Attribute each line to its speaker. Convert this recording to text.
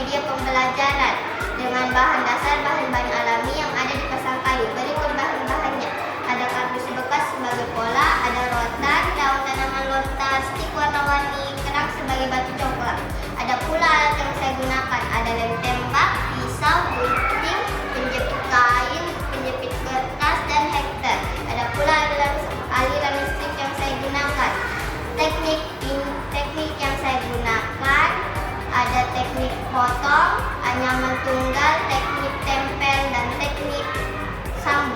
Speaker 1: media pembelajaran dengan bahan dasar bahan-bahan alami yang ada di pasar kayu. Berikut bahan-bahannya. Ada kardus bekas sebagai pola, ada rotan, daun tanaman lontar, stik warna-warni, kerang sebagai batu coklat. Ada pula alat yang saya gunakan, ada lem tembak, pisau, gunting, penjepit kain, penjepit kertas, dan hektar. Ada pula aliran listrik yang saya gunakan. Teknik yang saya gunakan ada teknik potong, anyaman tunggal, teknik tempel, dan teknik sambung.